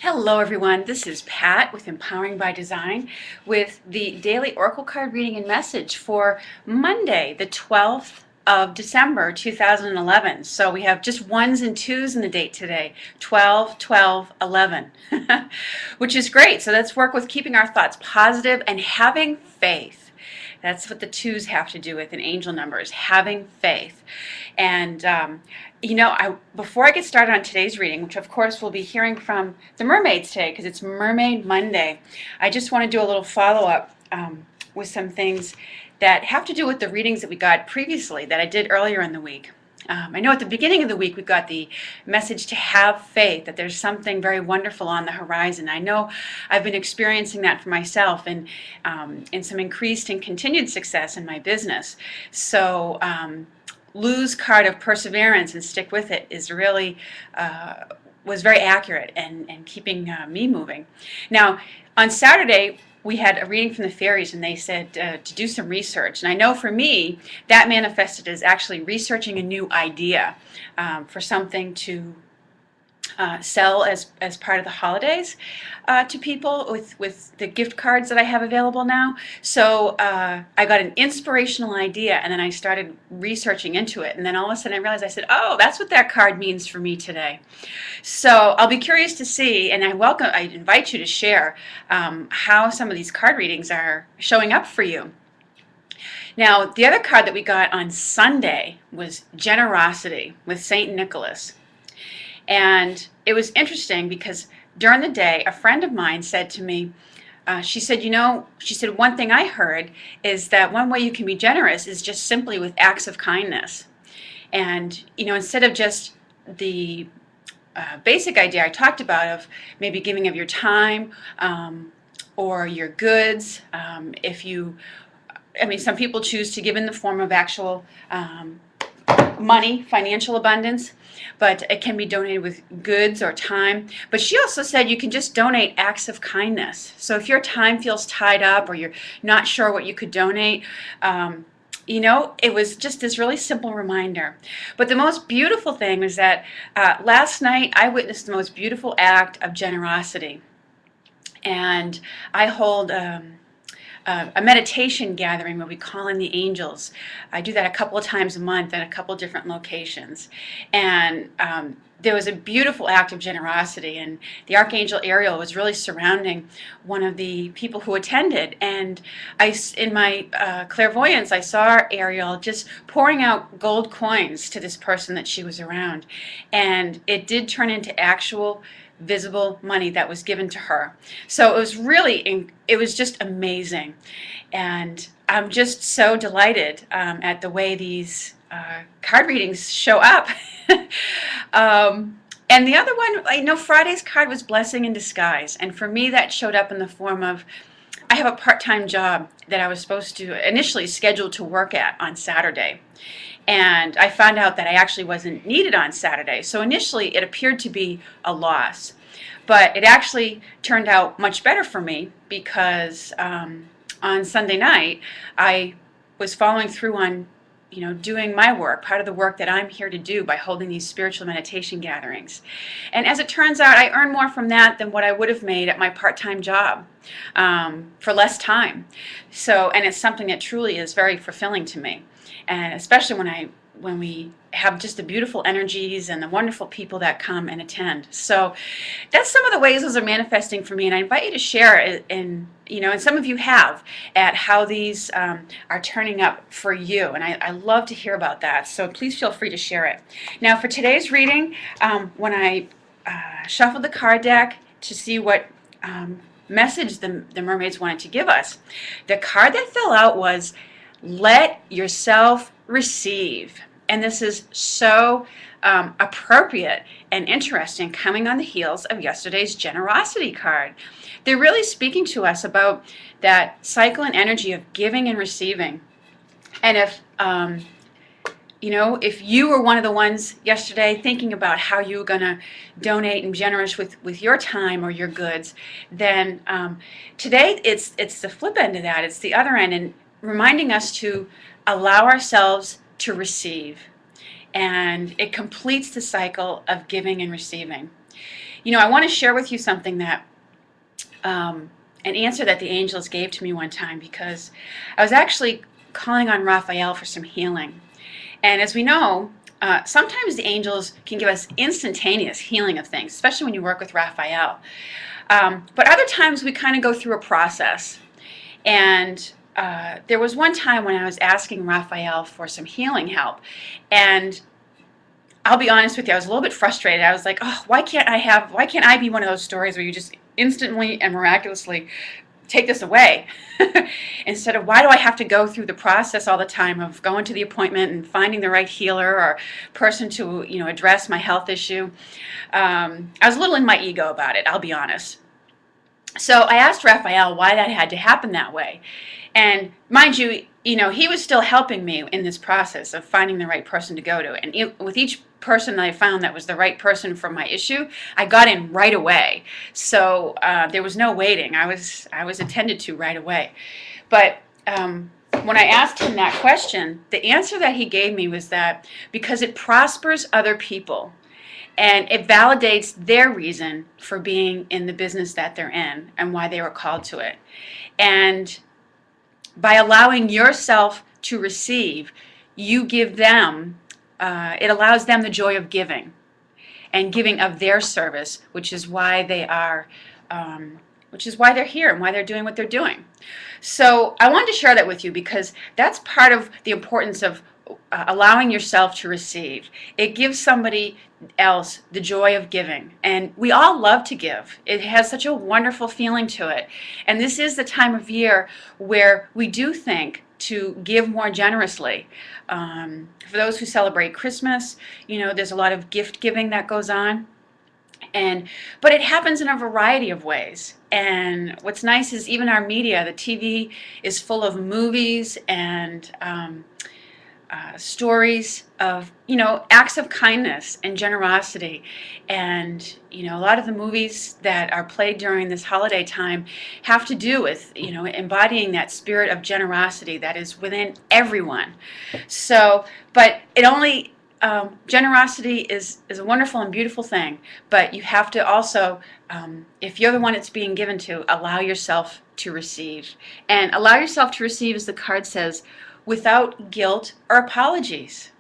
Hello everyone, this is Pat with Empowering by Design with the daily Oracle card reading and message for Monday, the 12th of December 2011. So we have just ones and twos in the date today, 12, 12, 11, which is great. So let's work with keeping our thoughts positive and having faith. That's what the twos have to do with in angel numbers, having faith. And before I get started on today's reading, which of course we'll be hearing from the Mermaids today because it's Mermaid Monday, I just want to do a little follow-up with some things that have to do with the readings that we got previously that I did earlier in the week. I know at the beginning of the week we got the message to have faith, that there's something very wonderful on the horizon. I know I've been experiencing that for myself and in some increased and continued success in my business. So Lou's card of perseverance and stick with it is really was very accurate and keeping me moving. Now on Saturday we had a reading from the fairies and they said to do some research, and I know for me that manifested as actually researching a new idea for something to sell as part of the holidays to people with the gift cards that I have available now. So I got an inspirational idea and then I started researching into it, and then all of a sudden I realized, I said, oh, that's what that card means for me today. So I'll be curious to see, and I invite you to share how some of these card readings are showing up for you. Now the other card that we got on Sunday was Generosity with Saint Nicholas. And it was interesting because during the day, a friend of mine said to me, she said, one thing I heard is that one way you can be generous is just simply with acts of kindness. And, instead of just the basic idea I talked about of maybe giving of your time or your goods, some people choose to give in the form of actual money, financial abundance, but it can be donated with goods or time. But she also said you can just donate acts of kindness. So if your time feels tied up or you're not sure what you could donate, it was just this really simple reminder. But the most beautiful thing was that last night I witnessed the most beautiful act of generosity. And I hold a meditation gathering where we call in the angels. I do that a couple of times a month at a couple of different locations. And there was a beautiful act of generosity, and the Archangel Ariel was really surrounding one of the people who attended. And in my clairvoyance, I saw Ariel just pouring out gold coins to this person that she was around. And it did turn into actual visible money that was given to her. So it was just amazing. And I'm just so delighted at the way these card readings show up. And the other one, Friday's card was Blessing in Disguise. And for me, that showed up in the form of, I have a part-time job that I was supposed to initially scheduled to work at on Saturday. And I found out that I actually wasn't needed on Saturday. So initially it appeared to be a loss. But it actually turned out much better for me because on Sunday night I was following through on doing my work, part of the work that I'm here to do by holding these spiritual meditation gatherings. And as it turns out, I earn more from that than what I would have made at my part-time job for less time. And it's something that truly is very fulfilling to me. And especially when we have just the beautiful energies and the wonderful people that come and attend. So that's some of the ways those are manifesting for me, and I invite you to share it, and some of you have, at how these are turning up for you, and I love to hear about that, so please feel free to share it. Now for today's reading, when I shuffled the card deck to see what message the mermaids wanted to give us, the card that fell out was Let Yourself Receive. And this is so appropriate and interesting, coming on the heels of yesterday's Generosity card. They're really speaking to us about that cycle and energy of giving and receiving. And if you were one of the ones yesterday thinking about how you were going to donate and be generous with your time or your goods, then today it's the flip end of that. It's the other end, and reminding us to allow ourselves to receive. And it completes the cycle of giving and receiving. I want to share with you something that, an answer that the angels gave to me one time, because I was actually calling on Raphael for some healing. And as we know, sometimes the angels can give us instantaneous healing of things, especially when you work with Raphael. But other times we kind of go through a process. And there was one time when I was asking Raphael for some healing help. And I'll be honest with you, I was a little bit frustrated. I was like, oh, why can't I be one of those stories where you just instantly and miraculously take this away? Instead of, why do I have to go through the process all the time of going to the appointment and finding the right healer or person to, address my health issue? I was a little in my ego about it, I'll be honest. So I asked Raphael why that had to happen that way. And mind you, he was still helping me in this process of finding the right person to go to. And with each person that I found that was the right person for my issue, I got in right away. So there was no waiting. I was attended to right away. But when I asked him that question, the answer that he gave me was that because it prospers other people, and it validates their reason for being in the business that they're in and why they were called to it. And by allowing yourself to receive, you give them, it allows them the joy of giving and giving of their service, which is why they are, which is why they're here and why they're doing what they're doing. So I wanted to share that with you because that's part of the importance of allowing yourself to receive. It gives somebody else the joy of giving, and we all love to give. It has such a wonderful feeling to it, and this is the time of year where we do think to give more generously. For those who celebrate Christmas, there's a lot of gift giving that goes on. But it happens in a variety of ways. And what's nice is even our media, the TV, is full of movies and stories of, acts of kindness and generosity. And, a lot of the movies that are played during this holiday time have to do with, embodying that spirit of generosity that is within everyone. So, but it only, generosity is a wonderful and beautiful thing, but you have to also, if you're the one it's being given to, allow yourself to receive. And allow yourself to receive, as the card says, without guilt or apologies.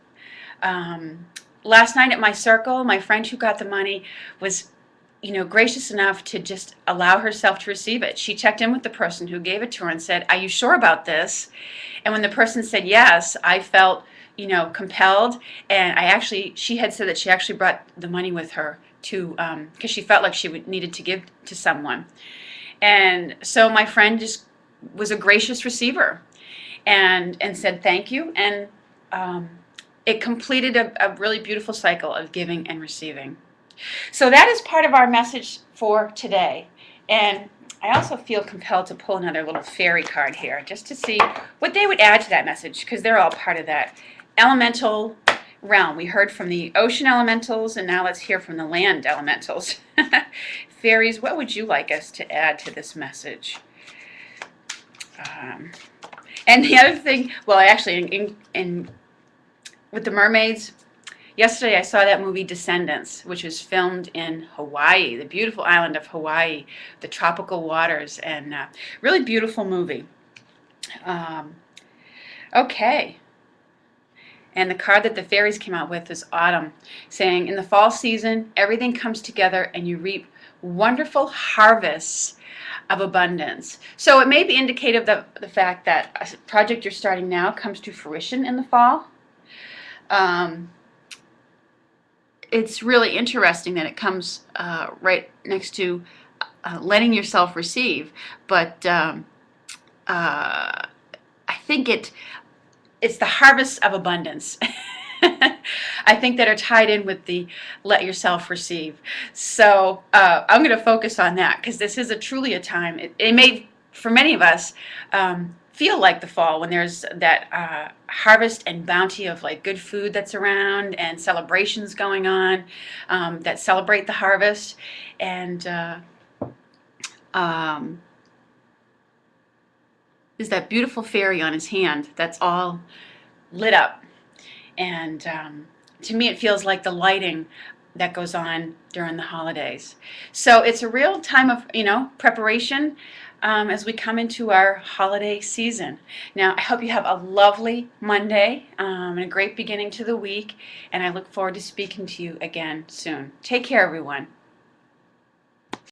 Last night at my circle, my friend who got the money was, gracious enough to just allow herself to receive it. She checked in with the person who gave it to her and said, "Are you sure about this?" And when the person said yes, I felt, compelled. And she had said that she actually brought the money with her to, because she felt like she needed to give to someone. And so my friend just was a gracious receiver and said thank you, and it completed a really beautiful cycle of giving and receiving. So that is part of our message for today. And I also feel compelled to pull another little fairy card here just to see what they would add to that message, because they're all part of that elemental realm. We heard from the ocean elementals, and now let's hear from the land elementals. Fairies, what would you like us to add to this message? And the other thing, well, actually, with the mermaids, yesterday I saw that movie Descendants, which was filmed in Hawaii, the beautiful island of Hawaii, the tropical waters, and really beautiful movie. Okay. And the card that the fairies came out with is Autumn, saying, in the fall season, everything comes together and you reap wonderful harvests of abundance. So it may be indicative of the fact that a project you're starting now comes to fruition in the fall. It's really interesting that it comes right next to letting yourself receive, but I think it's the harvest of abundance. I think that are tied in with the let yourself receive. So I'm going to focus on that, because this is truly a time. It may, for many of us, feel like the fall when there's that harvest and bounty of like good food that's around and celebrations going on that celebrate the harvest. And there's that beautiful fairy on his hand that's all lit up. And to me, it feels like the lighting that goes on during the holidays. So it's a real time of, preparation as we come into our holiday season. Now, I hope you have a lovely Monday and a great beginning to the week, and I look forward to speaking to you again soon. Take care, everyone.